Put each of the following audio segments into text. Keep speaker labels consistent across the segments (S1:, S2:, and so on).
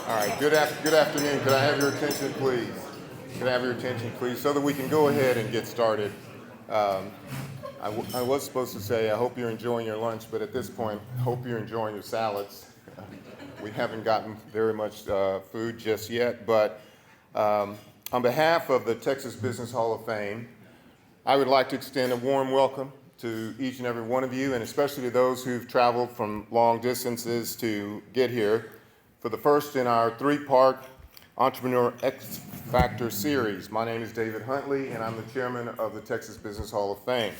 S1: All right, good afternoon. Could I have your attention, please? Could I have your attention, please, so that we can go ahead and get started. I was supposed to say, I hope you're enjoying your lunch, but at this point, hope you're enjoying your salads. We haven't gotten very much food just yet, but on behalf of the Texas Business Hall of Fame, I would like to extend a warm welcome to each and every one of you, and especially to those who've traveled from long distances to get here for the first in our three-part Entrepreneurial X-Factor series. My name is David Huntley, and I'm the chairman of the Texas Business Hall of Fame.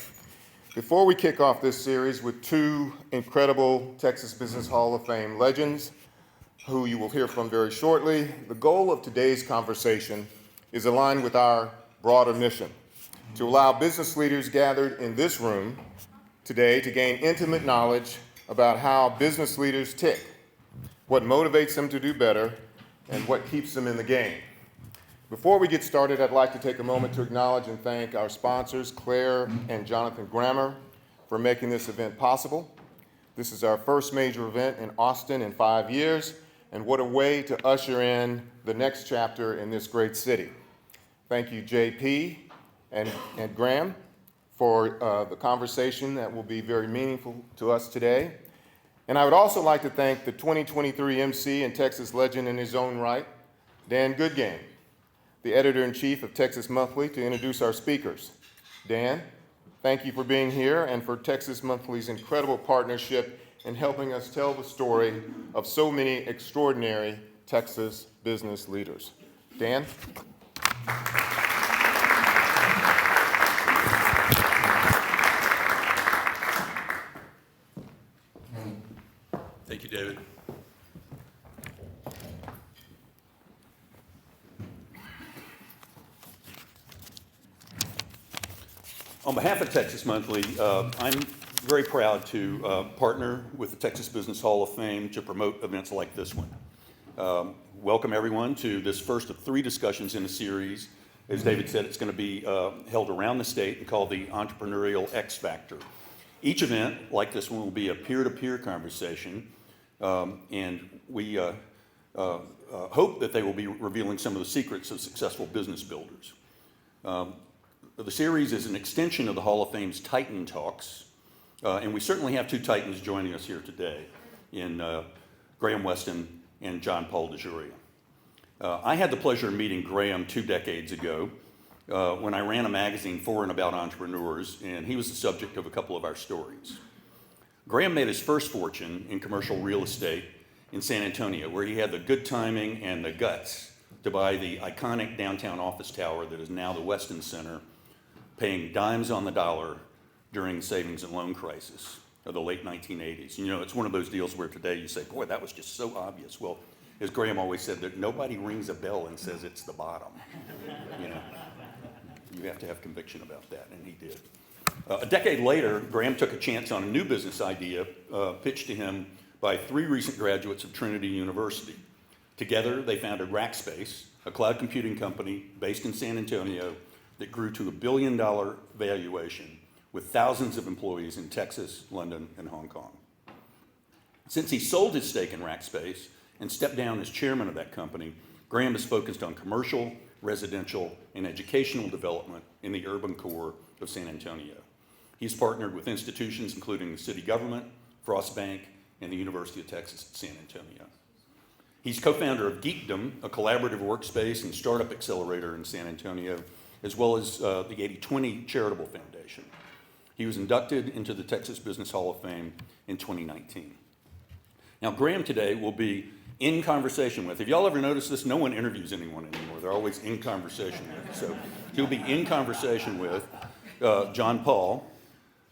S1: Before we kick off this series with two incredible Texas Business Hall of Fame legends, who you will hear from very shortly, the goal of today's conversation is aligned with our broader mission: to allow business leaders gathered in this room today to gain intimate knowledge about how business leaders tick, what motivates them to do better, and what keeps them in the game. Before we get started, I'd like to take a moment to acknowledge and thank our sponsors, Claire and Jonathan Grammer, for making this event possible. This is our first major event in Austin in 5 years, and what a way to usher in the next chapter in this great city. Thank you, JP and Graham, for the conversation that will be very meaningful to us today. And I would also like to thank the 2023 MC and Texas legend in his own right, Dan Goodgame, the editor-in-chief of Texas Monthly, to introduce our speakers. Dan, thank you for being here and for Texas Monthly's incredible partnership in helping us tell the story of so many extraordinary Texas business leaders. Dan?
S2: Thank you, David. On behalf of Texas Monthly, I'm very proud to partner with the Texas Business Hall of Fame to promote events like this one. Welcome everyone to this first of 3 discussions in a series. As David said, it's going to be held around the state and called the Entrepreneurial X-Factor. Each event, like this one, will be a peer-to-peer conversation, and we hope that they will be revealing some of the secrets of successful business builders. The series is an extension of the Hall of Fame's Titan Talks, and we certainly have 2 Titans joining us here today in Graham Weston and John Paul DeJoria. I had the pleasure of meeting Graham 2 decades ago when I ran a magazine for and about entrepreneurs, and he was the subject of a couple of our stories. Graham made his first fortune in commercial real estate in San Antonio, where he had the good timing and the guts to buy the iconic downtown office tower that is now the Weston Center, paying dimes on the dollar during the savings and loan crisis of the late 1980s. You know, it's one of those deals where today you say, boy, that was just so obvious. Well, as Graham always said, that nobody rings a bell and says it's the bottom. You know, you have to have conviction about that, and he did. A decade later, Graham took a chance on a new business idea pitched to him by 3 recent graduates of Trinity University. Together, they founded Rackspace, a cloud computing company based in San Antonio that grew to $1 billion valuation with thousands of employees in Texas, London, and Hong Kong. Since he sold his stake in Rackspace and stepped down as chairman of that company, Graham is focused on commercial, residential, and educational development in the urban core of San Antonio. He's partnered with institutions including the city government, Frost Bank, and the University of Texas at San Antonio. He's co-founder of Geekdom, a collaborative workspace and startup accelerator in San Antonio, as well as the 80/20 Charitable Foundation. He was inducted into the Texas Business Hall of Fame in 2019. Now, Graham today will be in conversation with, have y'all ever noticed this? No one interviews anyone anymore. They're always in conversation with. So he'll be in conversation with John Paul,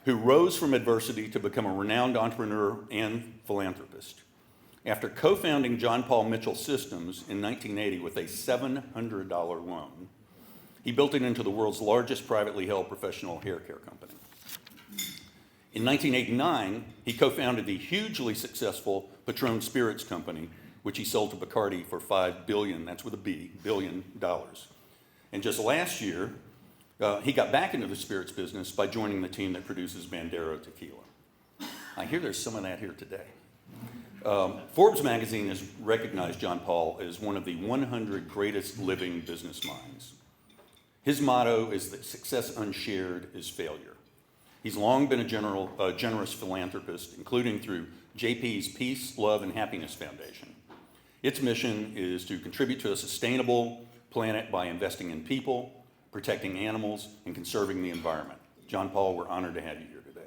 S2: who rose from adversity to become a renowned entrepreneur and philanthropist. After co-founding John Paul Mitchell Systems in 1980 with a $700 loan, he built it into the world's largest privately held professional hair care company. In 1989, he co-founded the hugely successful Patron Spirits company, which he sold to Bacardi for $5 billion, that's with a B, billion dollars. And just last year, he got back into the spirits business by joining the team that produces Bandera tequila. I hear there's some of that here today. Forbes magazine has recognized John Paul as one of the 100 greatest living business minds. His motto is that success unshared is failure. He's long been a generous philanthropist, including through JP's Peace, Love, and Happiness Foundation. Its mission is to contribute to a sustainable planet by investing in people, protecting animals, and conserving the environment. John Paul, we're honored to have you here today.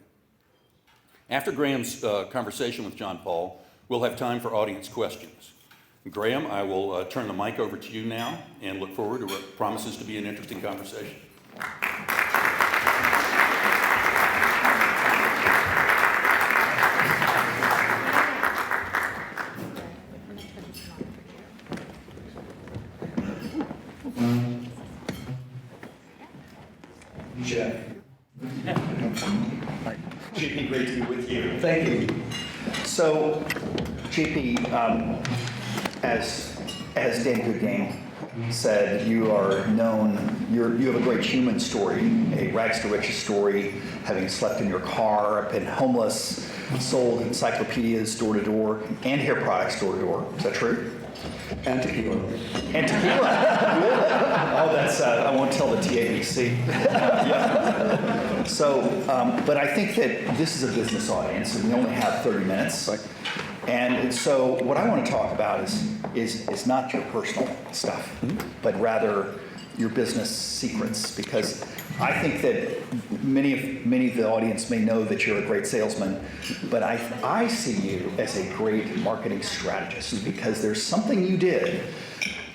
S2: After Graham's conversation with John Paul, we'll have time for audience questions. Graham, I will turn the mic over to you now and look forward to what promises to be an interesting conversation.
S3: Jeff.
S4: JP, great to be with you.
S3: Thank you. So, JP, as Dan Goodgame said, you are known, you have a great human story, a rags to riches story, having slept in your car, been homeless, sold encyclopedias door to door, and hair products door to door. Is that true?
S4: And tequila.
S3: And tequila. Oh, that's, I won't tell the TABC. So, but I think that this is a business audience, and we only have 30 minutes.
S4: Right.
S3: And so what I want to talk about is not your personal stuff, but rather your business secrets, because I think that many of the audience may know that you're a great salesman, but I see you as a great marketing strategist, because there's something you did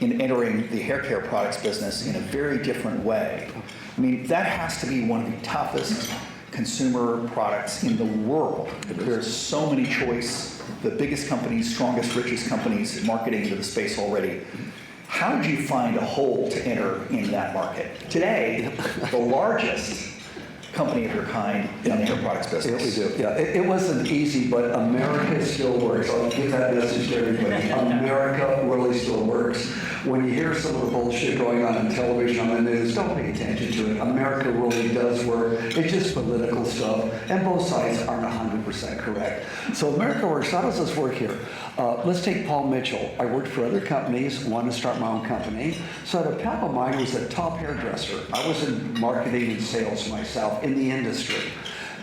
S3: in entering the hair care products business in a very different way. I mean, that has to be one of the toughest consumer products in the world. There's so many choice, the biggest companies, strongest, richest companies marketing into the space already. How did you find a hole to enter in that market? Today, the largest company of your kind in the hair products business.
S4: We do. Yeah, it wasn't easy, but America still works. I'll give that message to everybody. America really still works. When you hear some of the bullshit going on television, on the news, don't pay attention to it. America really does work. It's just political stuff, and both sides aren't 100% correct. So America works. How does this work here? Let's take Paul Mitchell. I worked for other companies, wanted to start my own company. So a pal of mine was a top hairdresser. I was in marketing and sales myself in the industry.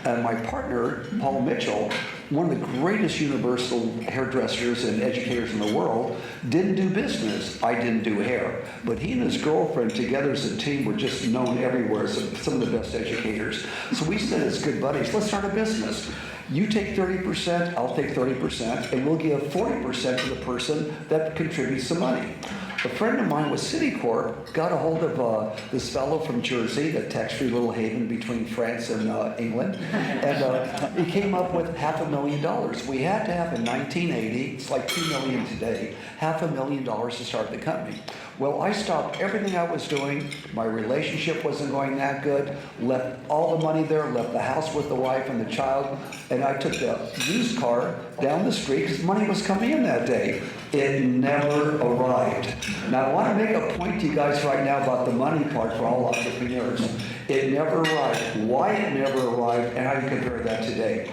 S4: And my partner, Paul Mitchell, one of the greatest universal hairdressers and educators in the world, didn't do business. I didn't do hair. But he and his girlfriend together as a team were just known everywhere as some of the best educators. So we said as good buddies, let's start a business. You take 30%, I'll take 30%, and we'll give 40% to the person that contributes the money. A friend of mine with Citicorp got a hold of this fellow from Jersey, the tax-free little haven between France and England, and he came up with $500,000. We had to have in 1980, it's like $2 million today, $500,000 to start the company. Well, I stopped everything I was doing. My relationship wasn't going that good. Left all the money there, left the house with the wife and the child, and I took the used car down the street because money was coming in that day. It never arrived. Now, I want to make a point to you guys right now about the money part for all entrepreneurs. It never arrived. Why it never arrived, and how you compare that today.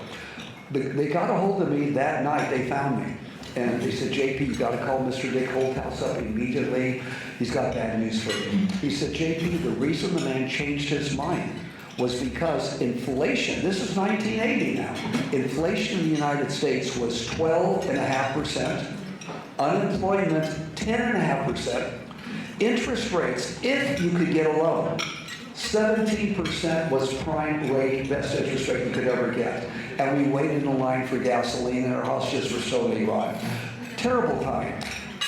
S4: They got a hold of me that night. They found me. And they said, JP, you got to call Mr. Dick Holthouse up immediately. He's got bad news for you. He said, JP, the reason the man changed his mind was because inflation, this is 1980 now, inflation in the United States was 12.5%, unemployment 10.5%, interest rates, if you could get a loan, 17% was prime rate, best interest rate you could ever get. And we waited in the line for gasoline and our house just for so many rides. Terrible time.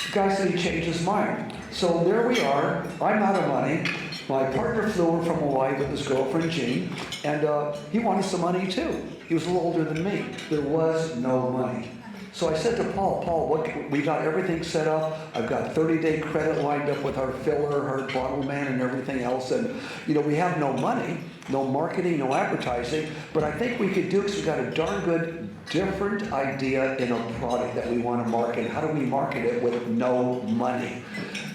S4: The guy said he changed his mind. So there we are. I'm out of money. My partner flew over from Hawaii with his girlfriend, Jean, and he wanted some money too. He was a little older than me. There was no money. So I said to Paul, we got everything set up. I've got 30-day credit lined up with our filler, our bottle man, and everything else. And, you know, we have no money, no marketing, no advertising. But I think we could do, because we got a darn good, different idea in a product that we want to market. How do we market it with no money?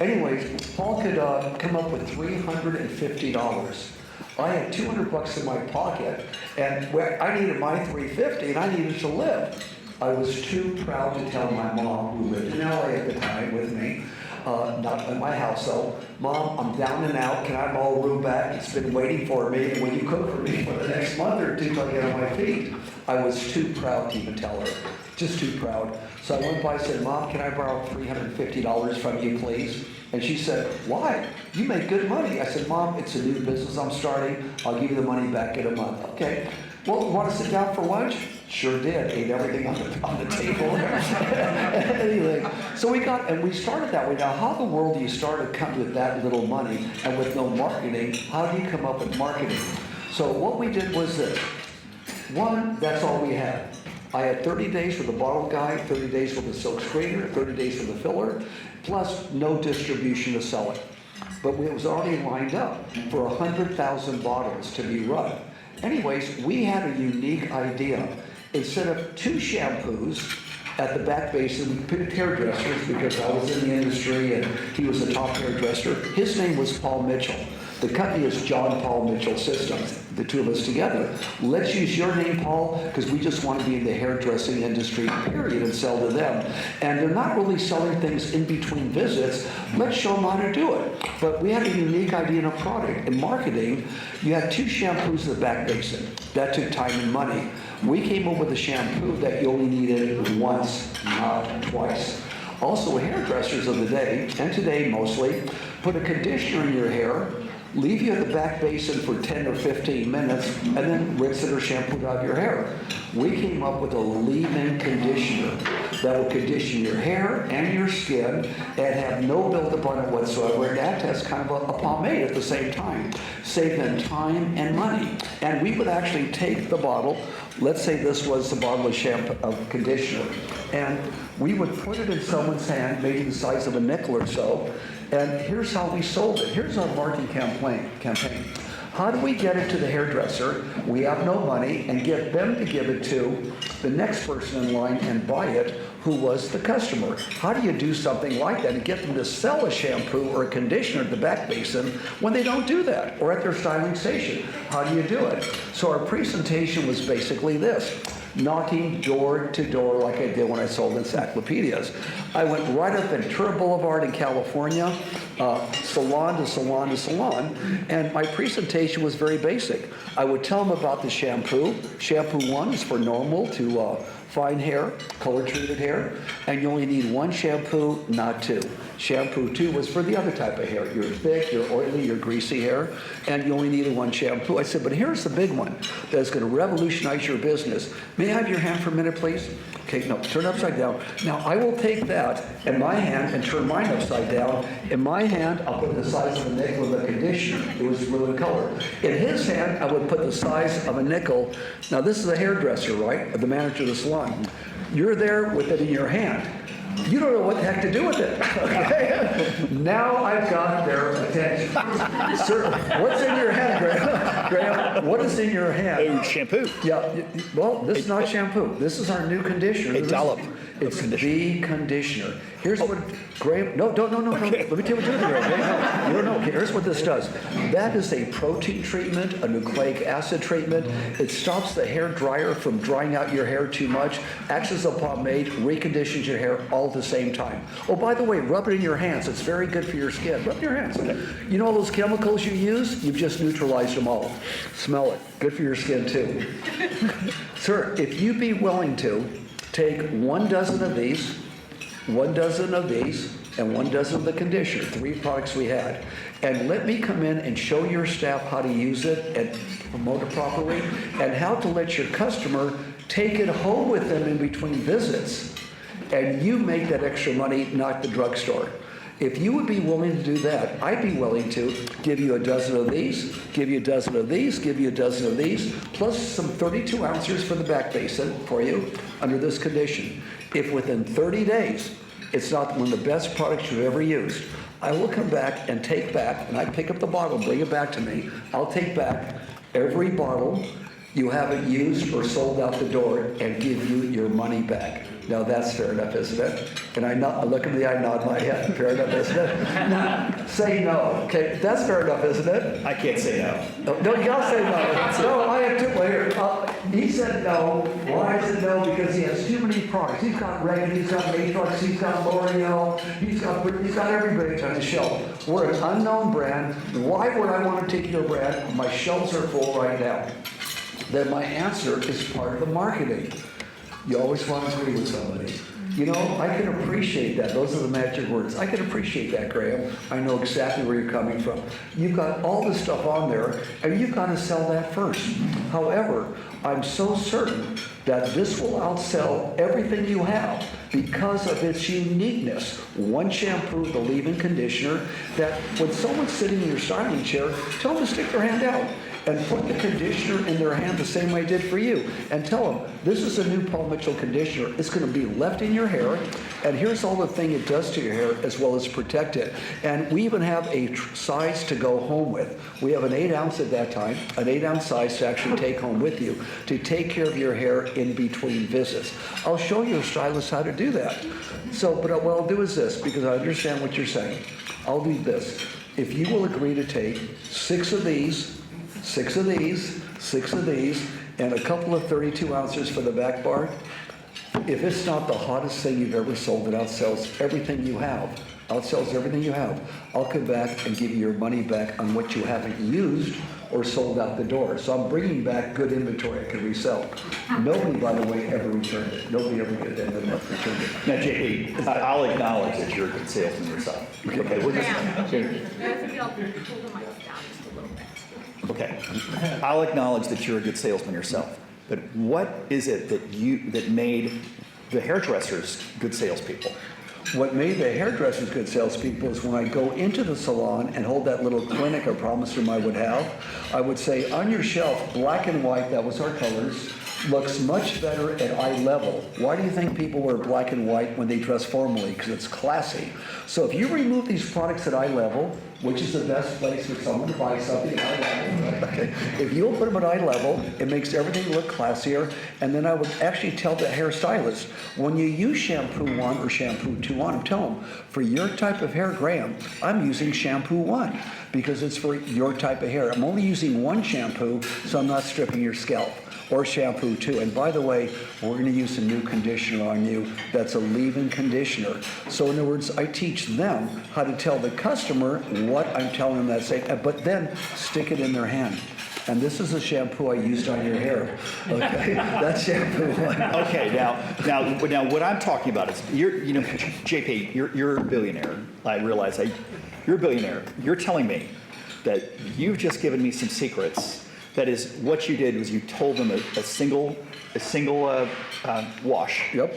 S4: Anyways, Paul could come up with $350. I had $200 in my pocket, and I needed my $350, and I needed to live. I was too proud to tell my mom, who lived in LA at the time with me, not in my house though, Mom, I'm down and out, can I have my old room back? It's been waiting for me, and will you cook for me for the next month or two till I get on my feet? I was too proud to even tell her, just too proud. So I went by and said, Mom, can I borrow $350 from you, please? And she said, why? You make good money. I said, Mom, it's a new business I'm starting. I'll give you the money back in a month. Okay. Well, want to sit down for lunch? Sure did. Ate everything on the table. Anyway, so we started that way. Now, how in the world do you start a company with that little money and with no marketing? How do you come up with marketing? So what we did was this. One, that's all we had. I had 30 days for the bottle guy, 30 days for the silk screener, 30 days for the filler, plus no distribution to sell it. But it was already lined up for 100,000 bottles to be run. Anyways, we had a unique idea. Instead of 2 shampoos at the back basin, we picked hairdressers because I was in the industry and he was the top hairdresser. His name was Paul Mitchell. The company is John Paul Mitchell Systems, the two of us together. Let's use your name, Paul, because we just want to be in the hairdressing industry, period, and sell to them. And they're not really selling things in between visits. Let's show them how to do it. But we had a unique idea in a product. In marketing, you had 2 shampoos in the back basin. That took time and money. We came up with a shampoo that you only needed once, not twice. Also, hairdressers of the day, and today mostly, put a conditioner in your hair, leave you at the back basin for 10 or 15 minutes, and then rinse it or shampoo it out of your hair. We came up with a leave-in conditioner that will condition your hair and your skin and have no buildup on it whatsoever, and act as kind of a pomade at the same time, save them time and money. And we would actually take the bottle, let's say this was the bottle of shampoo, of conditioner, and we would put it in someone's hand, maybe the size of a nickel or so, and here's how we sold it. Here's our marketing campaign. How do we get it to the hairdresser? We have no money, and get them to give it to the next person in line and buy it, who was the customer. How do you do something like that and get them to sell a shampoo or a conditioner at the back basin when they don't do that, or at their styling station? How do you do it? So our presentation was basically this. Knocking door to door like I did when I sold encyclopedias. I went right up Ventura Boulevard in California, salon to salon to salon, and my presentation was very basic. I would tell them about the shampoo. Shampoo 1 is for normal to fine hair, color-treated hair, and you only need 1 shampoo, not 2. Shampoo 2 was for the other type of hair. Your thick, your oily, your greasy hair, and you only needed 1 shampoo. I said, but here's the big one that's going to revolutionize your business. May I have your hand for a minute, please? Okay, no, turn upside down. Now, I will take that in my hand and turn mine upside down. In my hand, I'll put the size of a nickel of the conditioner. It was blue in color. In his hand, I would put the size of a nickel. Now, this is a hairdresser, right? The manager of the salon. You're there with it in your hand. You don't know what the heck to do with it. Okay? Now I've got their attention. Sir, what's in your hand, Graham? Graham, what is in your hand?
S3: Oh, shampoo.
S4: Yeah, well, this is not shampoo. This is our new conditioner.
S3: A dollop.
S4: It's the conditioner. Here's what Graham. No. Let me tell you what you're doing, Graham. You don't know. Okay, here's what this does. That is a protein treatment, a nucleic acid treatment. It stops the hair dryer from drying out your hair too much. Acts as a pomade, reconditions your hair all at the same time. Oh, by the way, rub it in your hands. It's very good for your skin. Rub it in your hands. You know all those chemicals you use? You've just neutralized them all. Smell it. Good for your skin too. Sir, if you'd be willing to take 1 dozen of these, 1 dozen of these, and 1 dozen of the conditioner, 3 products we had, and let me come in and show your staff how to use it and promote it properly, and how to let your customer take it home with them in between visits, and you make that extra money, not the drugstore. If you would be willing to do that, I'd be willing to give you 12 of these, give you 12 of these, give you 12 of these, plus some 32 ounces for the back basin for you under this condition. If within 30 days, it's not one of the best products you've ever used, I will come back and take back, and I pick up the bottle, bring it back to me. I'll take back every bottle you haven't used or sold out the door and give you your money back. Now that's fair enough, isn't it? And I look at the eye, nod my head. Fair enough, isn't it? Now, Say no. Okay, that's fair enough, isn't it?
S3: I can't say no.
S4: No, you gotta say no. No, I have two later. He said no. Why is it no? Because he has too many products. He's got Reagan, he's got Matrix, he's got L'Oreal, he's got everybody on his shelf. We're an unknown brand. Why would I want to take your brand? My shelves are full right now. Then my answer is part of the marketing. You always want to agree with somebody. You know, I can appreciate that. Those are the magic words. I can appreciate that, Graham. I know exactly where you're coming from. You've got all this stuff on there, and you've got to sell that first. However, I'm so certain that this will outsell everything you have because of its uniqueness. One shampoo, the leave-in conditioner, that when someone's sitting in your styling chair, tell them to stick their hand out and put the conditioner in their hand the same way I did for you. And tell them, this is a new Paul Mitchell conditioner. It's gonna be left in your hair, and here's all the thing it does to your hair as well as protect it. And we even have a size to go home with. We have an 8 ounce at that time, an 8 ounce size to actually take home with you, to take care of your hair in between visits. I'll show you a stylist how to do that. So, but what I'll do is this, because I understand what you're saying. I'll do this. If you will agree to take 6 of these, 6 of these, 6 of these, and a couple of 32 ounces for the back bar, if it's not the hottest thing you've ever sold, it outsells everything you have. Outsells everything you have. I'll come back and give you your money back on what you haven't used or sold out the door. So I'm bringing back good inventory I can resell. Nobody, by the way, ever returned it. Nobody ever did that. Nobody ever returned it.
S3: Now, JP, I'll acknowledge that you're a good salesman yourself. Okay, we're just,
S5: I think you'll pull the mic down just a little bit.
S3: okay. I'll acknowledge that you're a good salesman yourself. But what is it that made the hairdressers good salespeople?
S4: What made the hairdressers good salespeople is when I go into the salon and hold that little clinic I promised them I would have, I would say, on your shelf, black and white, that was our colors, looks much better at eye level. Why do you think people wear black and white when they dress formally? Because it's classy. So if you remove these products at eye level, which is the best place for someone to buy something at eye level, okay? If you'll put them at eye level, it makes everything look classier. And then I would actually tell the hairstylist, when you use shampoo 1 or shampoo 2 on, tell them, for your type of hair, Graham, I'm using shampoo 1 because it's for your type of hair. I'm only using 1 shampoo, so I'm not stripping your scalp. Or shampoo 2. And by the way, we're going to use a new conditioner on you that's a leave-in conditioner. So in other words, I teach them how to tell the customer what I'm telling them that say, but then stick it in their hand. And this is a shampoo I used on your hair. Okay, that's shampoo 1.
S3: Okay, now, what I'm talking about is JP, you're a billionaire. I realize you're a billionaire. You're telling me that you've just given me some secrets. That is, what you did was you told them a single wash.
S4: Yep.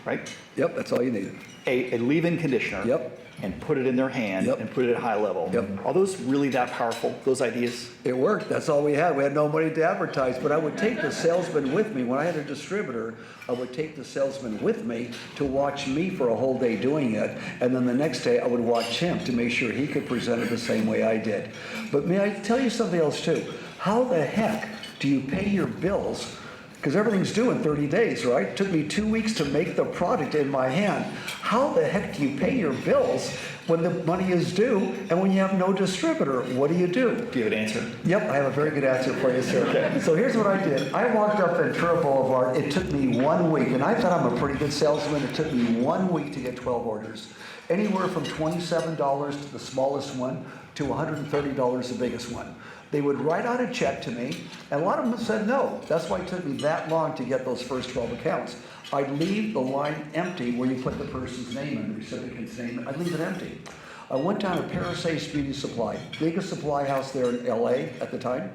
S3: Right?
S4: Yep, that's all you needed.
S3: A leave-in conditioner.
S4: Yep.
S3: And put it in their hand.
S4: Yep.
S3: And put it at high level.
S4: Yep.
S3: Are those really that powerful, those ideas?
S4: It worked. That's all we had. We had no money to advertise, but I would take the salesman with me. When I had a distributor, I would take the salesman with me to watch me for a whole day doing it, and then the next day I would watch him to make sure he could present it the same way I did. But may I tell you something else too? How the heck do you pay your bills? Because everything's due in 30 days, right? It took me 2 weeks to make the product in my hand. How the heck do you pay your bills when the money is due and when you have no distributor? What do you do?
S3: Do you have an answer?
S4: Yep, I have a very good answer for you, sir. Okay. So here's what I did. I walked up Ventura Boulevard. It took me 1 week, and I thought I'm a pretty good salesman. It took me 1 week to get 12 orders. Anywhere from $27 to the smallest one to $130 the biggest one. They would write out a check to me, and a lot of them said no. That's why it took me that long to get those first 12 accounts. I'd leave the line empty where you put the person's name and the recipient's name. I'd leave it empty. I went down to Paris Ace Beauty Supply, biggest supply house there in LA at the time.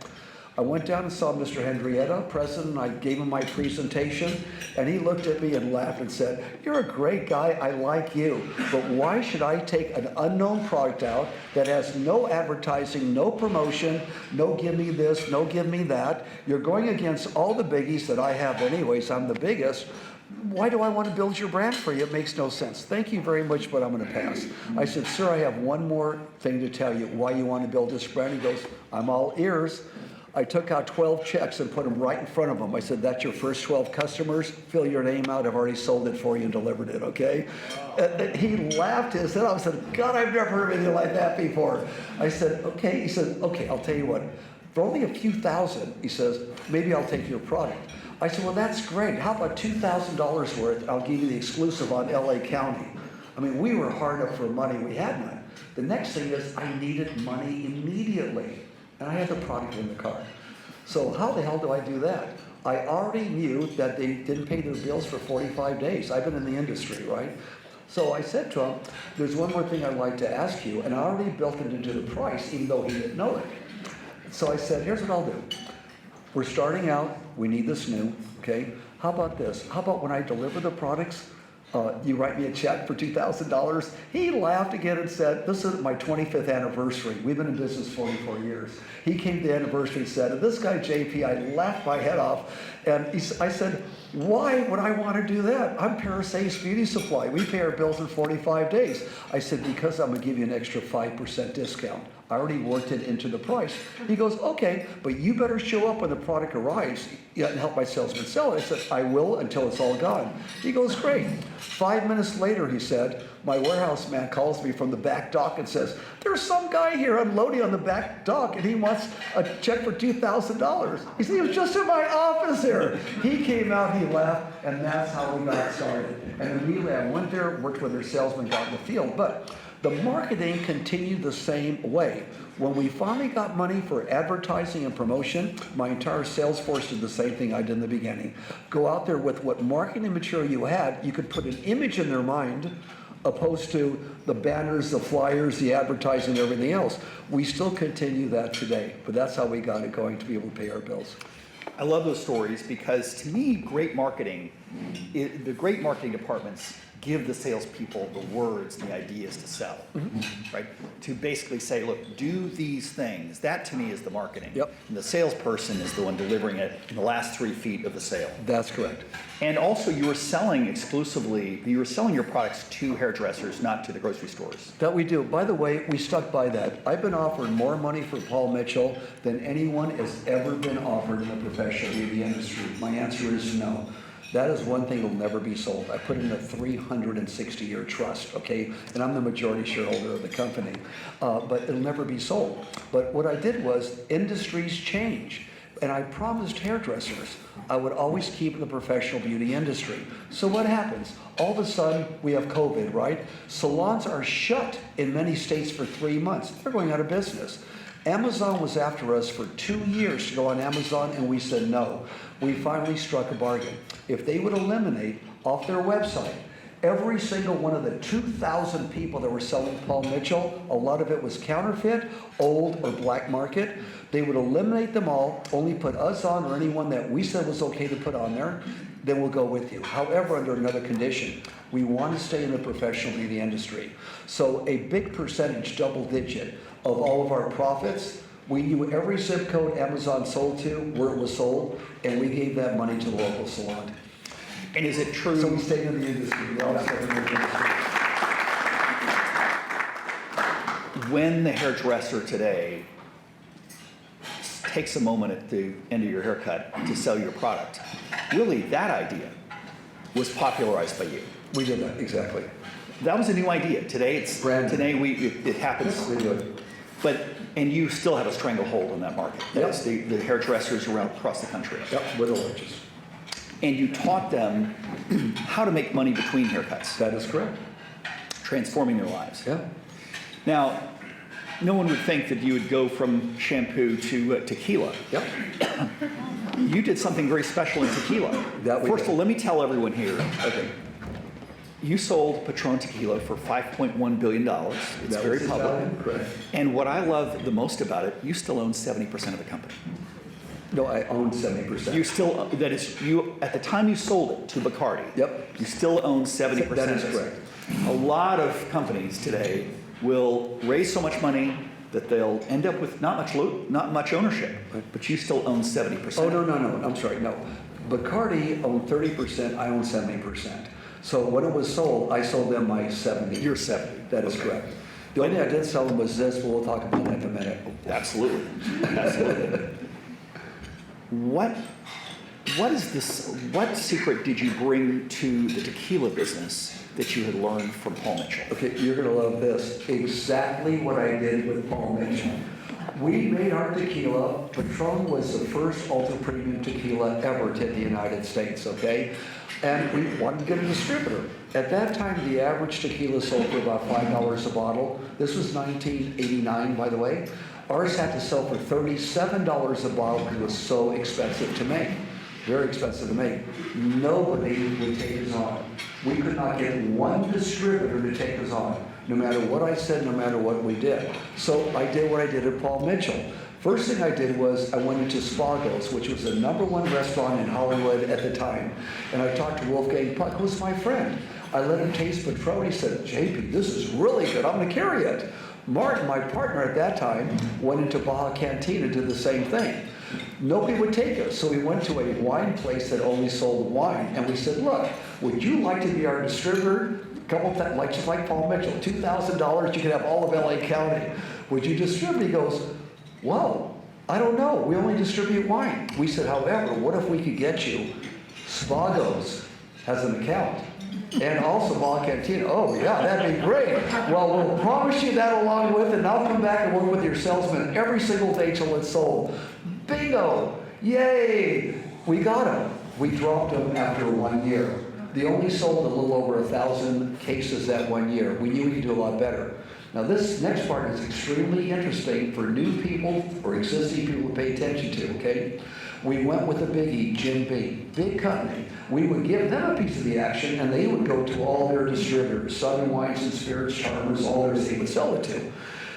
S4: I went down and saw Mr. Henrietta, president. I gave him my presentation, and he looked at me and laughed and said, "You're a great guy, I like you, but why should I take an unknown product out that has no advertising, no promotion, no give me this, no give me that? You're going against all the biggies that I have anyways, I'm the biggest. Why do I want to build your brand for you? It makes no sense. Thank you very much, but I'm going to pass." I said, "Sir, I have one more thing to tell you, why you want to build this brand." He goes, "I'm all ears." I took out 12 checks and put them right in front of him. I said, that's your first 12 customers. Fill your name out. I've already sold it for you and delivered it, okay? And he laughed his head off. I said, God, I've never heard anything like that before. I said, okay. He said, okay, I'll tell you what. For only a few thousand, he says, maybe I'll take your product. I said, well, that's great. How about $2,000 worth? I'll give you the exclusive on LA County. I mean, we were hard up for money. We had none. The next thing is I needed money immediately. And I had the product in the car. So how the hell do I do that? I already knew that they didn't pay their bills for 45 days. I've been in the industry, right? So I said to him, there's one more thing I'd like to ask you. And I already built it into the price, even though he didn't know it. So I said, here's what I'll do. We're starting out. We need this new, okay? How about this? How about when I deliver the products, you write me a check for $2,000? He laughed again and said, this is my 25th anniversary. We've been in business 44 years. He came to the anniversary and said, this guy JP, I laughed my head off. And I said, why would I want to do that? I'm Paris Ace Beauty Supply. We pay our bills in 45 days. I said, because I'm going to give you an extra 5% discount. I already worked it into the price. He goes, okay, but you better show up when the product arrives and help my salesman sell it. I said, I will until it's all gone. He goes, great. 5 minutes later, he said, my warehouse man calls me from the back dock and says, there's some guy here unloading on the back dock and he wants a check for $2,000. He said, he was just in my office here. He came out, he laughed, and that's how we got started. And immediately I went there, worked with their salesman, got in the field. But the marketing continued the same way. When we finally got money for advertising and promotion, my entire sales force did the same thing I did in the beginning. Go out there with what marketing material you had, you could put an image in their mind, opposed to the banners, the flyers, the advertising, and everything else. We still continue that today, but that's how we got it going to be able to pay our bills.
S3: I love those stories because to me, great marketing, the great marketing departments give the salespeople the words and the ideas to sell, right? To basically say, look, do these things. That to me is the marketing.
S4: Yep.
S3: And the salesperson is the one delivering it in the last 3 feet of the sale.
S4: That's correct.
S3: And also you were selling exclusively, you were selling your products to hairdressers, not to the grocery stores.
S4: That we do. By the way, we stuck by that. I've been offered more money for Paul Mitchell than anyone has ever been offered in the professional beauty industry. My answer is no. That is one thing that will never be sold. I put in a 360-year trust, okay? And I'm the majority shareholder of the company, but it'll never be sold. But what I did was, industries change. And I promised hairdressers I would always keep in the professional beauty industry. So what happens? All of a sudden, we have COVID, right? Salons are shut in many states for 3 months. They're going out of business. Amazon was after us for 2 years to go on Amazon, and we said no. We finally struck a bargain. If they would eliminate off their website every single one of the 2,000 people that were selling Paul Mitchell, a lot of it was counterfeit, old, or black market, they would eliminate them all, only put us on or anyone that we said was okay to put on there, then we'll go with you. However, under another condition, we want to stay in the professional beauty industry. So a big percentage, double digit, of all of our profits, we knew every zip code Amazon sold to, where it was sold, and we gave that money to the local salon.
S3: And is it true?
S4: So we stayed in the industry. We all stayed in the industry.
S3: When the hairdresser today takes a moment at the end of your haircut to sell your product, really that idea was popularized by you.
S4: We did that, exactly.
S3: That was a new idea. Today it's
S4: Brand new.
S3: today it happens.
S4: We do it.
S3: And you still have a stranglehold on that market.
S4: Yep.
S3: That's the hairdressers around across the country.
S4: Yep, we're the largest.
S3: And you taught them how to make money between haircuts,
S4: That is correct.
S3: transforming their lives.
S4: Yeah.
S3: Now, no one would think that you would go from shampoo to tequila.
S4: Yep.
S3: You did something very special in tequila.
S4: That we
S3: First of
S4: did.
S3: all, let me tell everyone here.
S4: Okay.
S3: You sold Patron Tequila for $5.1 billion. It's
S4: That
S3: very
S4: was
S3: public.
S4: Italian, correct.
S3: And what I love the most about it, you still own 70% of the company.
S4: No, I own 70%.
S3: You still, that is, you, at the time you sold it to Bacardi.
S4: Yep.
S3: You still own 70%.
S4: That is
S3: of it.
S4: correct.
S3: A lot of companies today will raise so much money that they'll end up with not much ownership, but you still own 70%.
S4: Oh, no, I'm sorry, no. Bacardi owned 30%, I own 70%. So when it was sold, I sold them my 70.
S3: You're 70.
S4: That is correct. The only thing I did sell them was this, but we'll talk about that in a minute.
S3: Absolutely. Absolutely. what secret did you bring to the tequila business that you had learned from Paul Mitchell?
S4: Okay, you're gonna love this. Exactly what I did with Paul Mitchell. We made our tequila. Patron was the first ultra premium tequila ever to hit the United States, okay? And we wanted to get a distributor. At that time, the average tequila sold for about $5 a bottle. This was 1989, by the way. Ours had to sell for $37 a bottle because it was so expensive to make. Very expensive to make. Nobody would take us on. We could not get one distributor to take us on, no matter what I said, no matter what we did. So I did what I did at Paul Mitchell. First thing I did was I went into Spago's, which was the #1 restaurant in Hollywood at the time. And I talked to Wolfgang Puck, who's my friend. I let him taste Patron. He said, JP, this is really good. I'm going to carry it. Martin, my partner at that time, went into Baja Cantina and did the same thing. Nobody would take us, so we went to a wine place that only sold wine, and we said, look, would you like to be our distributor? Just like Paul Mitchell, $2,000, you can have all of LA County. Would you distribute? He goes, well, I don't know, we only distribute wine. We said, however, what if we could get you Spago's has an account? And also Baja Cantina. Oh yeah, that'd be great. Well, we'll promise you that along with it, and I'll come back and work with your salesman every single day till it's sold. Bingo! Yay! We got them. We dropped them after 1 year. They only sold a little over 1,000 cases that 1 year. We knew we could do a lot better. Now this next part is extremely interesting for new people or existing people to pay attention to, okay? We went with a biggie, Jim B, big company. We would give them a piece of the action and they would go to all their distributors, Southern Wines and Spirits, Charmers, all theirs they would sell it to.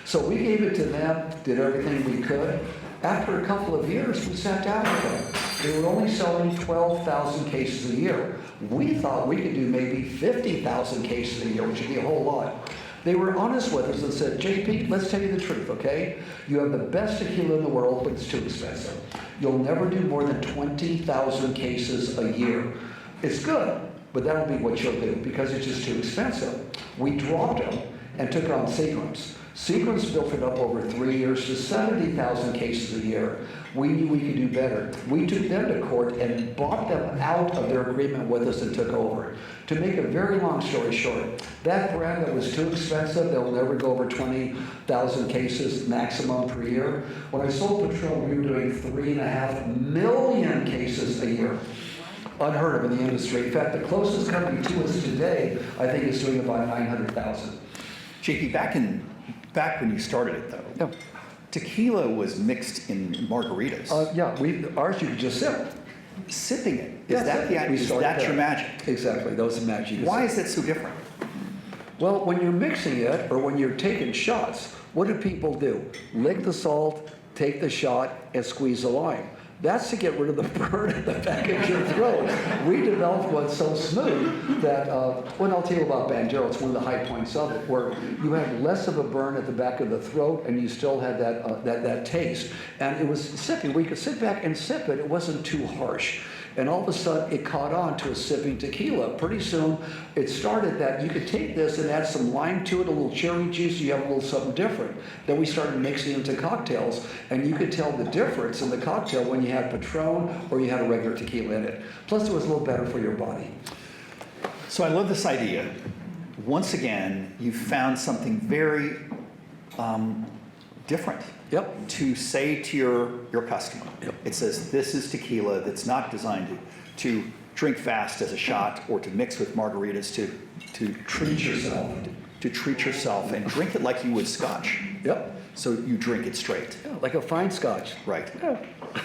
S4: So we gave it to them, did everything we could. After a couple of years, we sat down with them. They were only selling 12,000 cases a year. We thought we could do maybe 50,000 cases a year, which would be a whole lot. They were honest with us and said, JP, let's tell you the truth, okay? You have the best tequila in the world, but it's too expensive. You'll never do more than 20,000 cases a year. It's good, but that'll be what you'll do because it's just too expensive. We dropped them and took it on Seagram's. Seagram's built it up over 3 years to 70,000 cases a year. We knew we could do better. We took them to court and bought them out of their agreement with us and took over. To make a very long story short, that brand that was too expensive, that will never go over 20,000 cases maximum per year. When I sold Patron, we were doing 3.5 million cases a year. Unheard of in the industry. In fact, the closest company to us today, I think, is doing about 900,000.
S3: JP, back when you started it though,
S4: Yeah.
S3: tequila was mixed in margaritas.
S4: Ours you could just sip.
S3: Sipping it,
S4: Yeah,
S3: is that your magic?
S4: Exactly, that was the magic.
S3: Why is that so different?
S4: Well, when you're mixing it or when you're taking shots, what do people do? Lick the salt, take the shot, and squeeze the lime. That's to get rid of the burn at the back of your throat. We developed one so smooth that, I'll tell you about Bandero, it's one of the high points of it, where you had less of a burn at the back of the throat and you still had that taste. And it was sipping. We could sit back and sip it. It wasn't too harsh. And all of a sudden, it caught on to a sipping tequila. Pretty soon, it started that you could take this and add some lime to it, a little cherry juice, you have a little something different. Then we started mixing into cocktails, and you could tell the difference in the cocktail when you had Patron or you had a regular tequila in it. Plus, it was a little better for your body.
S3: So I love this idea. Once again, you found something very different.
S4: Yep.
S3: To say to your customer.
S4: Yep.
S3: It says, this is tequila that's not designed to drink fast as a shot or to mix with margaritas to
S4: Treat yourself.
S3: To treat yourself and drink it like you would scotch.
S4: Yep.
S3: So you drink it straight.
S4: Yeah, like a fine scotch.
S3: Right.
S4: Yeah.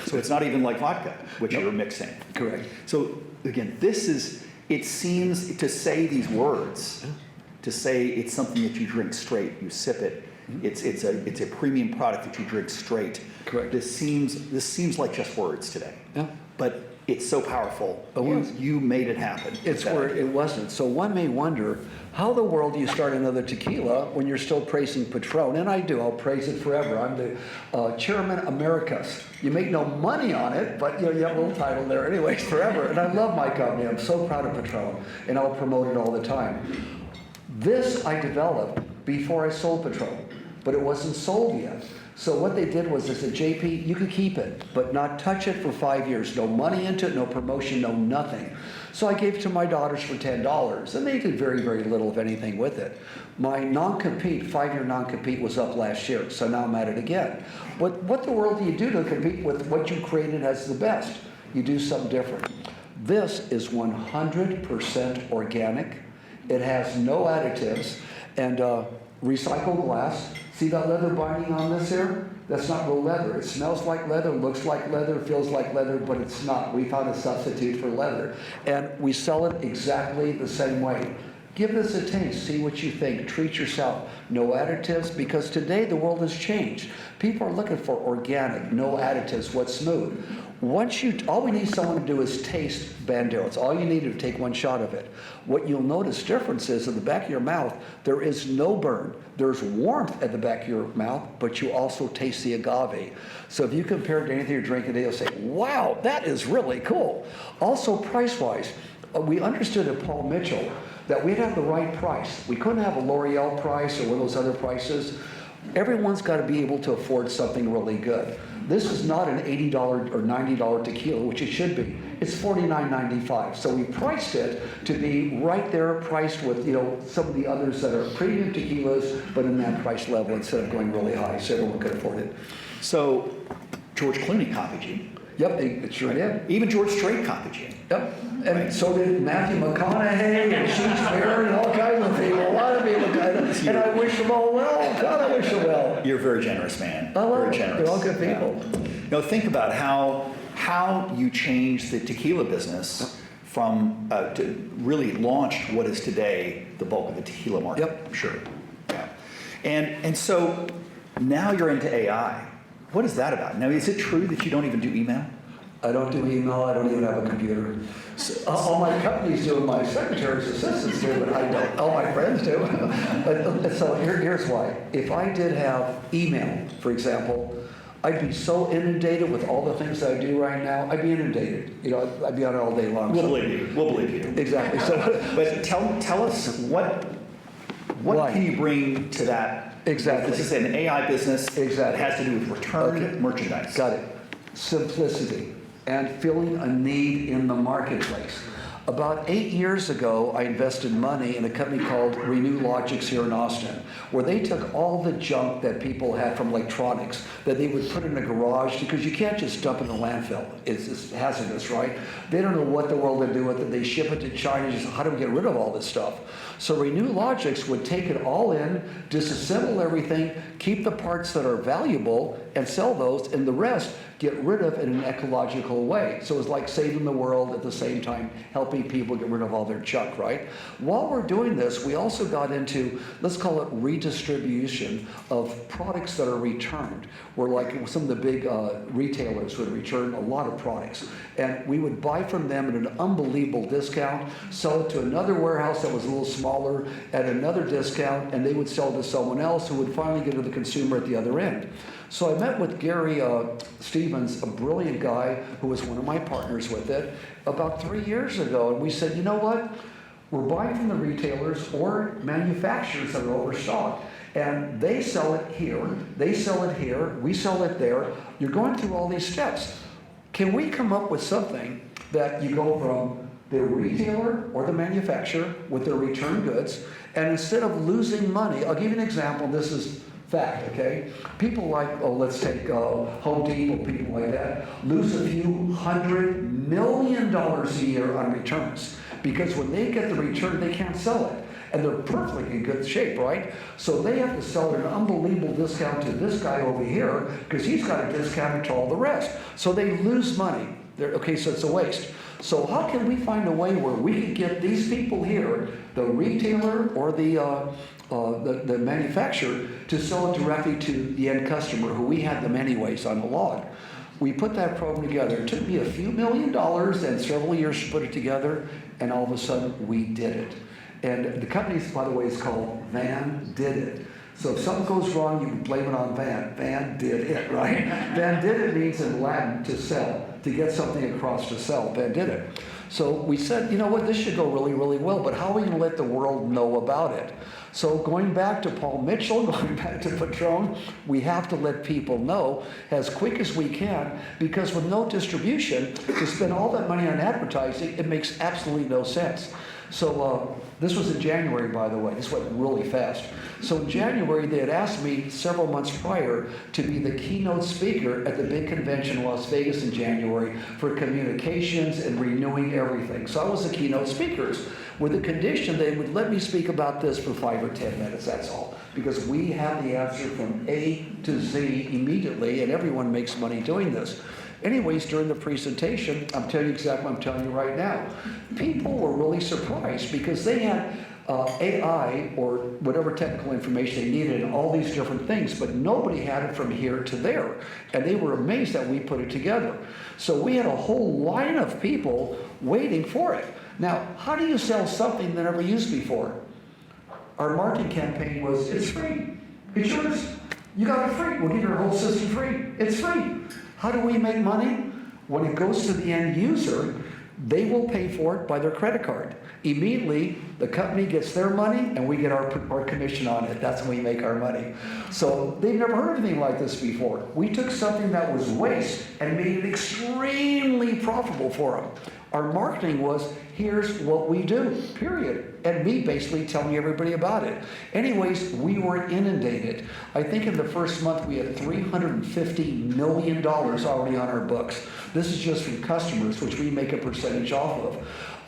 S3: So it's not even like vodka, which
S4: Nope.
S3: you're mixing.
S4: Correct.
S3: So again, it seems to say these words, to say it's something that you drink straight, you sip it. It's a premium product that you drink straight.
S4: Correct.
S3: This seems like just words today.
S4: Yeah.
S3: But it's so powerful.
S4: It was.
S3: You made it happen.
S4: It's where it wasn't. So one may wonder, how in the world do you start another tequila when you're still praising Patron? And I do. I'll praise it forever. I'm the chairman Americas. You make no money on it, but you have a little title there anyways forever. And I love my company. I'm so proud of Patron, and I'll promote it all the time. This I developed before I sold Patron. but it wasn't sold yet. So what they did was they said, JP, you can keep it, but not touch it for 5 years. No money into it, no promotion, no nothing. So I gave it to my daughters for $10, and they did very, very little, if anything, with it. My non-compete, 5-year non-compete, was up last year, so now I'm at it again. What the world do you do to compete with what you created as the best? You do something different. This is 100% organic. It has no additives, and recycled glass. See that leather binding on this here? That's not real leather. It smells like leather, looks like leather, feels like leather, but it's not. We found a substitute for leather. And we sell it exactly the same way. Give this a taste, see what you think, treat yourself. No additives, because today the world has changed. People are looking for organic, no additives, what's smooth. All we need someone to do is taste Bandera. It's all you need to take one shot of it. What you'll notice difference is in the back of your mouth, there is no burn. There's warmth at the back of your mouth, but you also taste the agave. So if you compare it to anything you're drinking today, you'll say, wow, that is really cool. Also price-wise, we understood at Paul Mitchell that we'd have the right price. We couldn't have a L'Oreal price or one of those other prices. Everyone's got to be able to afford something really good. This is not an $80 or $90 tequila, which it should be. It's $49.95. So we priced it to be right there, priced with some of the others that are premium tequilas, but in that price level instead of going really high, so everyone could afford it.
S3: So George Clooney copied you.
S4: Yep, they sure did.
S3: Even George Strait copied you.
S4: Yep, and so did Matthew McConaughey and Sheets Fair and all kinds of people. A lot of people kind of, and I wish them all well. God, I wish them well.
S3: You're a very generous man.
S4: Oh, well,
S3: very generous.
S4: they're all good people.
S3: Yeah. Think about how you changed the tequila business from to really launched what is today the bulk of the tequila market.
S4: Yep.
S3: Sure. Yeah. And so now you're into AI. What is that about? Now, is it true that you don't even do email?
S4: I don't do email. I don't even have a computer. All my companies do, my secretary's assistants do, but I don't. All my friends do. So here's why. If I did have email, for example, I'd be so inundated with all the things that I do right now. I'd be inundated. I'd be on it all day long.
S3: We'll believe you. We'll believe you.
S4: Exactly. So,
S3: but tell us what can you bring to that?
S4: Exactly.
S3: This is an AI business.
S4: Exactly.
S3: That has to do with returned merchandise.
S4: Got it. Simplicity and filling a need in the marketplace. About 8 years ago, I invested money in a company called Renew Logics here in Austin, where they took all the junk that people had from electronics that they would put in a garage, because you can't just dump in the landfill. It's hazardous, right? They don't know what the world to do with it. They ship it to China. Just how do we get rid of all this stuff? So Renew Logics would take it all in, disassemble everything, keep the parts that are valuable, and sell those, and the rest get rid of in an ecological way. So it's like saving the world at the same time helping people get rid of all their junk, right? While we're doing this, we also got into, let's call it redistribution of products that are returned. Where like some of the big retailers would return a lot of products. And we would buy from them at an unbelievable discount, sell it to another warehouse that was a little smaller at another discount, and they would sell it to someone else who would finally get to the consumer at the other end. So I met with Gary Stevens, a brilliant guy who was one of my partners with it, about 3 years ago. And we said, you know what? We're buying from the retailers or manufacturers that are overstocked. And they sell it here, they sell it here, we sell it there. You're going through all these steps. Can we come up with something that you go from the retailer or the manufacturer with their return goods, and instead of losing money, I'll give you an example, this is fact, okay? People like, let's take Home Depot, people like that, lose a few $100 million a year on returns, because when they get the return, they can't sell it. And they're perfectly in good shape, right? So they have to sell at an unbelievable discount to this guy over here, because he's got a discount to all the rest. So they lose money. Okay, so it's a waste. So how can we find a way where we can get these people here, the retailer or the manufacturer, to sell it directly to the end customer, who we had them anyways on the log? We put that program together. It took me a few $1 million and several years to put it together, and all of a sudden we did it. And the company, by the way, is called Vendidit. So if something goes wrong, you can blame it on Van. Van did it, right? Vendidit means in Latin to sell, to get something across to sell. Vendidit. So we said, you know what, this should go really, really well, but how are we going to let the world know about it? So going back to Paul Mitchell, going back to Patron, we have to let people know as quick as we can, because with no distribution, to spend all that money on advertising, it makes absolutely no sense. So this was in January, by the way. This went really fast. So in January, they had asked me several months prior to be the keynote speaker at the big convention in Las Vegas in January for communications and renewing everything. So I was the keynote speaker with the condition they would let me speak about this for 5 or 10 minutes, that's all. Because we have the answer from A to Z immediately, and everyone makes money doing this. Anyways, during the presentation, I'm telling you exactly what I'm telling you right now. People were really surprised because they had AI or whatever technical information they needed and all these different things, but nobody had it from here to there. And they were amazed that we put it together. So we had a whole line of people waiting for it. Now, how do you sell something they never used before? Our marketing campaign was, it's free. It's yours. You got it free. We'll give your whole system free. It's free. How do we make money? When it goes to the end user, they will pay for it by their credit card. Immediately, the company gets their money and we get our commission on it. That's when we make our money. So they've never heard of anything like this before. We took something that was waste and made it extremely profitable for them. Our marketing was, here's what we do, period. And me basically telling everybody about it. Anyways, we were inundated. I think in the first month we had $350 million already on our books. This is just from customers, which we make a percentage off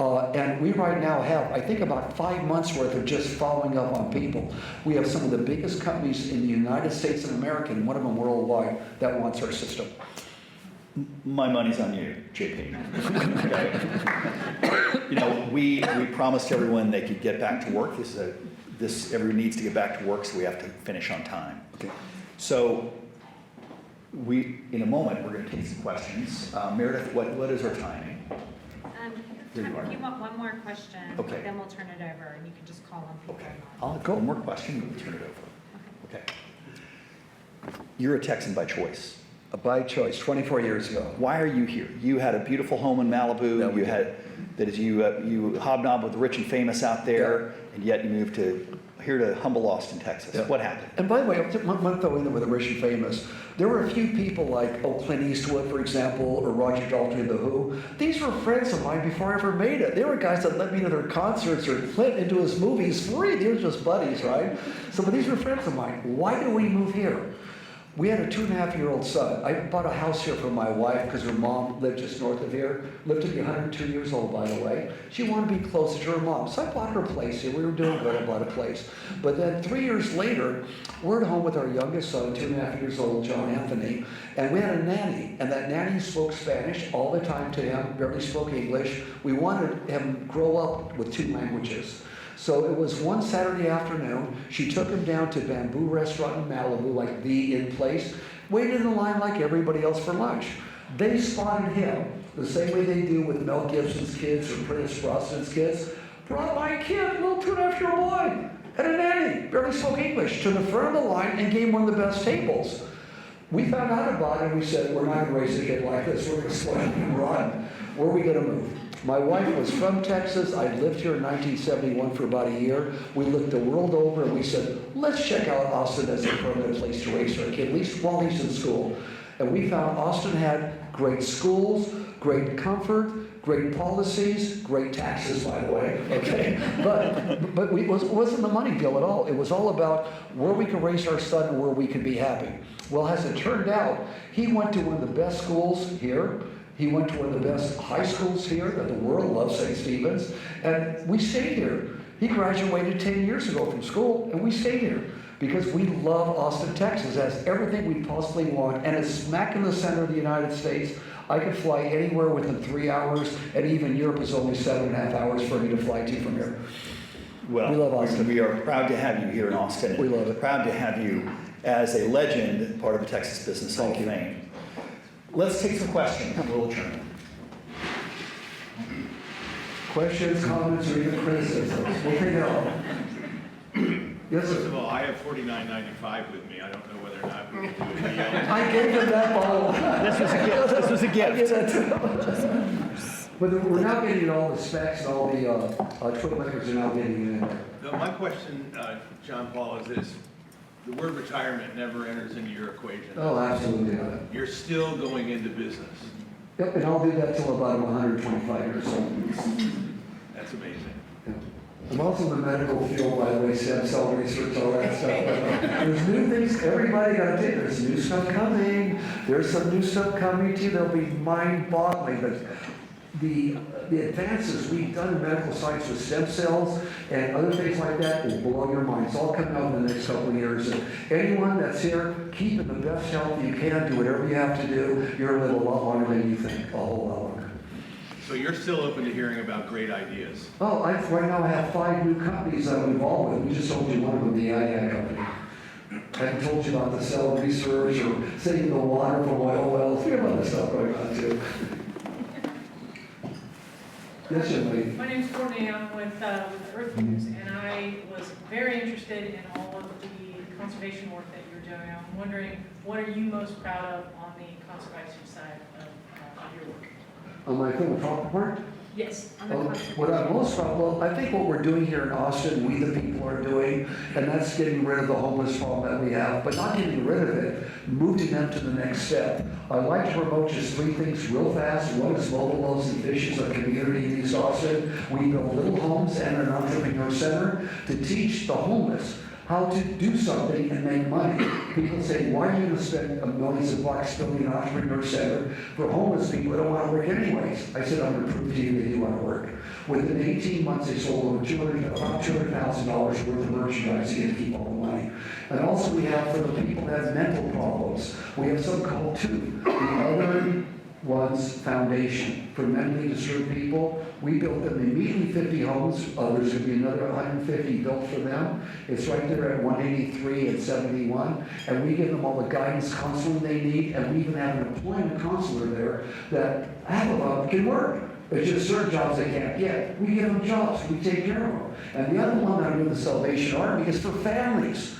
S4: of. And we right now have, I think, about 5 months worth of just following up on people. We have some of the biggest companies in the United States of America, and one of them worldwide, that wants our system.
S3: My money's on you, JP. Okay. You know, we promised everyone they could get back to work. Everyone needs to get back to work, so we have to finish on time.
S4: Okay.
S3: So in a moment, we're going to take some questions. Meredith, what is our timing? Here you are.
S6: If you want one more question,
S3: Okay.
S6: then we'll turn it over, and you can just call on people.
S3: Okay. I'll go one more question, and we'll turn it over. Okay. You're a Texan by choice.
S4: By choice, 24 years ago.
S3: Why are you here? You had a beautiful home in Malibu.
S4: Yeah, we
S3: you had that is you hobnobbed with the rich and famous out there, and yet you moved here to humble Austin, Texas.
S4: Yeah.
S3: What happened?
S4: And by the way, I'm going to throw in there with the rich and famous. There were a few people like Clint Eastwood, for example, or Roger Daltrey of The Who. These were friends of mine before I ever made it. They were guys that let me to their concerts or Clint into his movies free. They were just buddies, right? So, but these were friends of mine. Why did we move here? We had a 2.5-year-old son. I bought a house here for my wife because her mom lived just north of here. Lived to be 102 years old, by the way. She wanted to be closer to her mom. So I bought her a place here. We were doing good. I bought a place. But then 3 years later, we're at home with our youngest son, 2.5 years old, John Anthony. And we had a nanny. And that nanny spoke Spanish all the time to him, barely spoke English. We wanted him to grow up with 2 languages. So it was one Saturday afternoon. She took him down to Bamboo Restaurant in Malibu, like the in place, waited in line like everybody else for lunch. They spotted him the same way they do with Mel Gibson's kids or Prince Brosnan's kids. Brought my kid, little 2.5-year-old boy, and a nanny, barely spoke English, to the front of the line and gave him one of the best tables. We found out about it and we said, we're not going to raise a kid like this. We're going to spoil him and run. Where are we going to move? My wife was from Texas. I lived here in 1971 for about a year. We looked the world over and we said, let's check out Austin as a permanent place to raise our kid, at least while he's in school. And we found Austin had great schools, great comfort, great policies, great taxes, by the way, okay? But it wasn't the money deal at all. It was all about where we could raise our son and where we could be happy. Well, as it turned out, he went to one of the best schools here. He went to one of the best high schools here that the world loves, St. Stephen's, and we stayed here. He graduated 10 years ago from school, and we stayed here because we love Austin, Texas. It has everything we possibly want, and it's smack in the center of the United States. I could fly anywhere within 3 hours, and even Europe is only 7.5 hours for me to fly to from here.
S3: Well,
S4: we love Austin.
S3: We are proud to have you here in Austin.
S4: We love it.
S3: Proud to have you as a legend, part of the Texas Business Hall of Fame. Let's take some questions and we'll adjourn.
S4: Questions, comments, or even criticisms? We'll take it all. Yes,
S7: First
S4: sir.
S7: of all, I have $49.95 with me. I don't know whether or not we can do a deal.
S4: I gave him that bottle.
S3: This was a gift. This was a
S4: I gave
S3: gift.
S4: that to him. But we're now getting all the specs and all the twin liquors are now getting in there.
S7: The My question, John Paul, is this: the word retirement never enters into your equation.
S4: Oh, absolutely not.
S7: You're still going into business.
S4: Yep, and I'll do that till about I'm 125 years old.
S7: That's amazing.
S4: Yeah. I'm also in the medical field, by the way, stem cell research, all that stuff. There's new things, everybody got to take, there's new stuff coming. There's some new stuff coming too, that'll be mind-boggling. But the advances we've done in medical science with stem cells and other things like that will blow your mind. It's all coming out in the next couple of years. And anyone that's here, keep in the best health you can, do whatever you have to do. You're going to live a lot longer than you think, a whole lot longer.
S7: So you're still open to hearing about great ideas.
S4: Oh, right now I have 5 new companies that I'm involved with. We just told you one of them, the IAC company. I haven't told you about the cell research or saving the water from oil wells. We have other stuff going on too. Yes, young lady.
S8: My name's Courtney. I'm with Earth News, and I was very interested in all of the conservation work that you're doing. I'm wondering, what are you most proud of on the conservation side of your work?
S4: On my philanthropic part?
S8: Yes, on the
S4: Well,
S8: conservation.
S4: what I'm most proud, well, I think what we're doing here in Austin, we the people are doing, and that's getting rid of the homeless problem that we have, but not getting rid of it, moving them to the next step. I'd like to promote just 3 things real fast. One is Mobile Loaves and Fishes, a community in East Austin. We build little homes and an entrepreneur center to teach the homeless how to do something and make money. People say, why are you going to spend millions of bucks building an entrepreneur center for homeless people that don't want to work anyways? I said, I'm going to prove to you that you want to work. Within 18 months, they sold over about $200,000 worth of merchandise to get to keep all the money. And also we have for the people that have mental problems, we have something called TOOF, the Other One's Foundation for mentally disturbed people. We built them immediately 50 homes. There's going to be another 150 built for them. It's right there at 183 and 71. And we give them all the guidance, counseling they need. And we even have an employment counselor there that half of them can work. It's just certain jobs they can't get. We give them jobs. We take care of them. And the other one that I'm doing, the Salvation Army, is for families.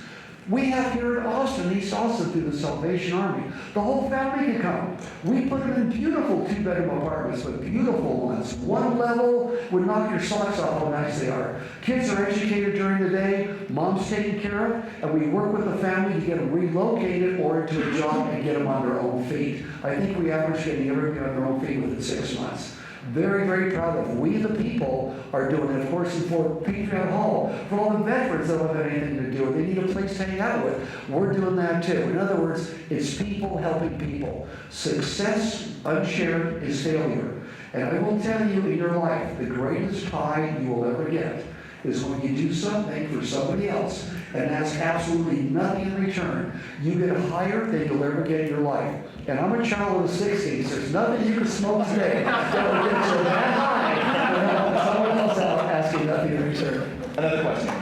S4: We have here in Austin, East Austin, through the Salvation Army. The whole family can come. We put them in beautiful 2-bedroom apartments with beautiful ones. One level would knock your socks off how nice they are. Kids are educated during the day, mom's taken care of, and we work with the family to get them relocated or into a job and get them on their own feet. I think we average getting everybody on their own feet within 6 months. Very, very proud of. We the people are doing it, of course, and for Patriot Hall, for all the veterans that don't have anything to do with it. They need a place to hang out with. We're doing that too. In other words, it's people helping people. Success unshared is failure. And I will tell you in your life, the greatest high you will ever get is when you do something for somebody else and ask absolutely nothing in return. You get higher than you'll ever get in your life. And I'm a child of the 60s. There's nothing you can smoke today that will get you that high without someone else out asking nothing in return.
S3: Another question.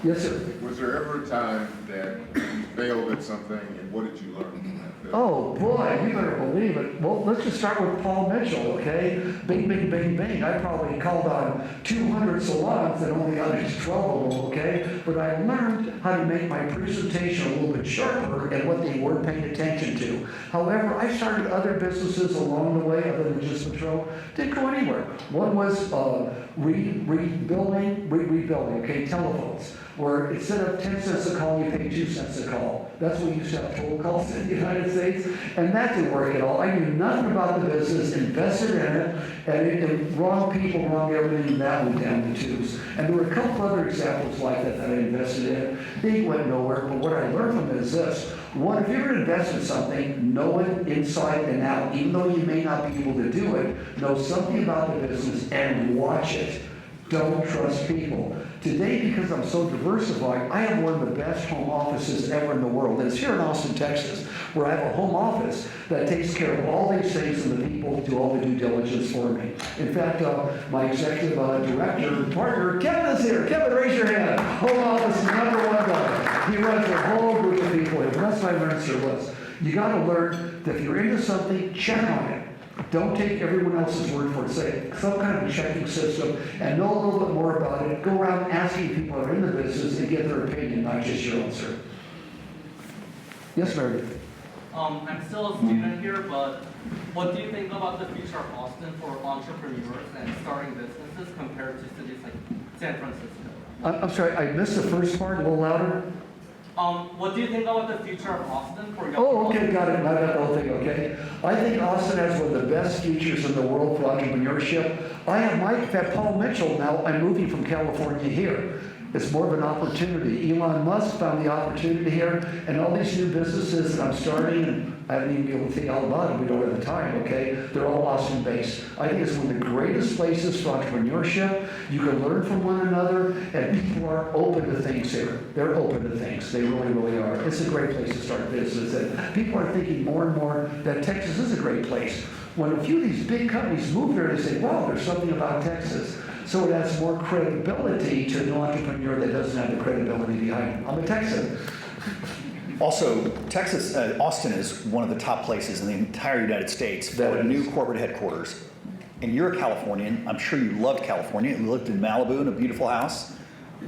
S4: Yes, sir.
S9: Was there ever a time that you failed at something, and what did you learn from that?
S4: Oh, boy, you better believe it. Well, let's just start with Paul Mitchell, okay? Bing, bing, bing, bing. I probably called on 200 salons and only understood 12 of them, okay? But I learned how to make my presentation a little bit sharper and what they weren't paying attention to. However, I started other businesses along the way other than just Patron. Didn't go anywhere. One was rebuilding, okay, telephones, where instead of 10 cents a call, you pay 2 cents a call. That's what we used to have total calls in the United States, and that didn't work at all. I knew nothing about the business, invested in it, and wrong people, wrong everything, and that went down the tubes. And there were a couple other examples like that that I invested in. They went nowhere, but what I learned from it is this. One, if you're going to invest in something, know it inside and out. Even though you may not be able to do it, know something about the business and watch it. Don't trust people. Today, because I'm so diversified, I have one of the best home offices ever in the world. And it's here in Austin, Texas, where I have a home office that takes care of all these things and the people do all the due diligence for me. In fact, my executive director and partner, Kevin, is here. Kevin, raise your hand. Home office #1 guy. He runs a whole group of people here. That's what I learned, Sir Was. You got to learn that if you're into something, check on it. Don't take everyone else's word for it. Say some kind of a checking system and know a little bit more about it. Go around asking people that are in the business and get their opinion, not just your own, sir. Yes, Meredith.
S10: I'm still a student here, but what do you think about the future of Austin for entrepreneurs and starting businesses compared to cities like San Francisco?
S4: I'm sorry, I missed the first part, a little louder.
S10: What do you think about the future of Austin, for example?
S4: Oh, okay, got it. I got the whole thing, okay. I think Austin has one of the best futures in the world for entrepreneurship. In fact, Paul Mitchell, now I'm moving from California here. It's more of an opportunity. Elon Musk found the opportunity here, and all these new businesses that I'm starting, and I haven't even been able to tell you all about it, we don't have the time, okay? They're all Austin-based. I think it's one of the greatest places for entrepreneurship. You can learn from one another, and people are open to things here. They're open to things. They really, really are. It's a great place to start business, and people are thinking more and more that Texas is a great place. When a few of these big companies move there, they say, wow, there's something about Texas. So it adds more credibility to an entrepreneur that doesn't have the credibility behind him. I'm a Texan.
S3: Also, Texas, Austin is one of the top places in the entire United States for a new corporate headquarters. And you're a Californian. I'm sure you loved California. You lived in Malibu in a beautiful house.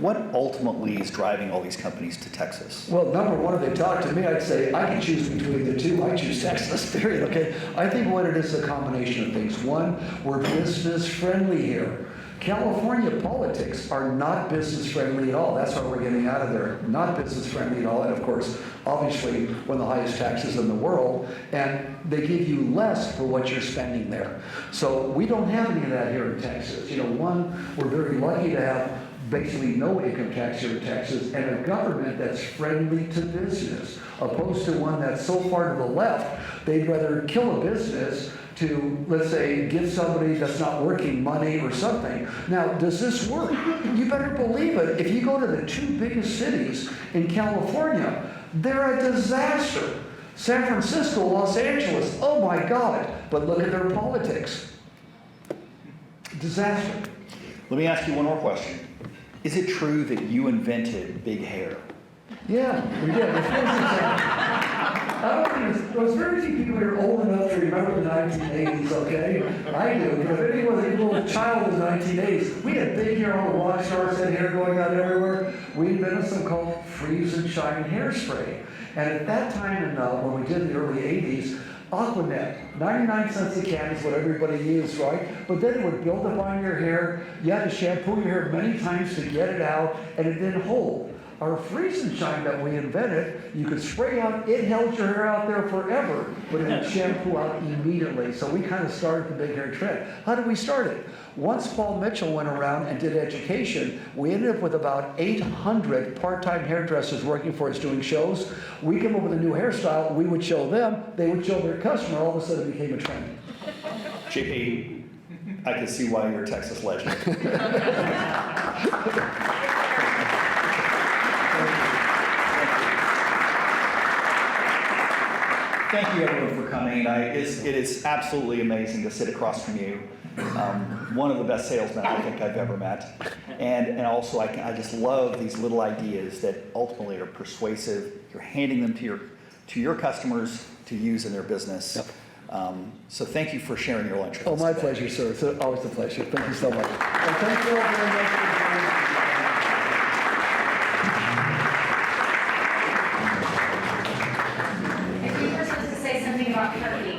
S3: What ultimately is driving all these companies to Texas?
S4: Well, number one, if they talk to me, I'd say I can choose between the two. I choose Texas, period, okay? I think what it is a combination of things. One, we're business friendly here. California politics are not business friendly at all. That's why we're getting out of there. Not business friendly at all. And of course, obviously, one of the highest taxes in the world. And they give you less for what you're spending there. So we don't have any of that here in Texas. You know, one, we're very lucky to have basically no income tax here in Texas, and a government that's friendly to business, opposed to one that's so far to the left, they'd rather kill a business to, let's say, give somebody that's not working money or something. Now, does this work? You better believe it. If you go to the two biggest cities in California, they're a disaster. San Francisco, Los Angeles, oh my God. But look at their politics. Disaster.
S3: Let me ask you one more question. Is it true that you invented big hair?
S4: Yeah, we did. There's very few people here old enough to remember the 1980s, okay? I do, but if anyone was a little child in the 1980s, we had big hair, all the rock stars had hair going out everywhere. We invented something called freeze and shine hairspray. And at that time, when we did in the early 80s, Aquanet, 99 cents a can is what everybody used, right? But then it would build up on your hair. You had to shampoo your hair many times to get it out, and it didn't hold. Our freeze and shine that we invented, you could spray out, it held your hair out there forever, but it would shampoo out immediately. So we kind of started the big hair trend. How did we start it? Once Paul Mitchell went around and did education, we ended up with about 800 part-time hairdressers working for us doing shows. We came up with a new hairstyle, we would show them, they would show their customer, all of a sudden it became a trend.
S3: JP, I can see why you're a Texas legend. Thank you everyone for coming. It is absolutely amazing to sit across from you. One of the best salesmen I think I've ever met. And also I just love these little ideas that ultimately are persuasive. You're handing them to your customers to use in their business. Yep. So thank you for sharing your lunch with us.
S4: Oh, my
S3: today.
S4: pleasure, sir. It's always a pleasure. Thank you so much. And thank you all very much for joining.
S5: If you were supposed to say something about turkey.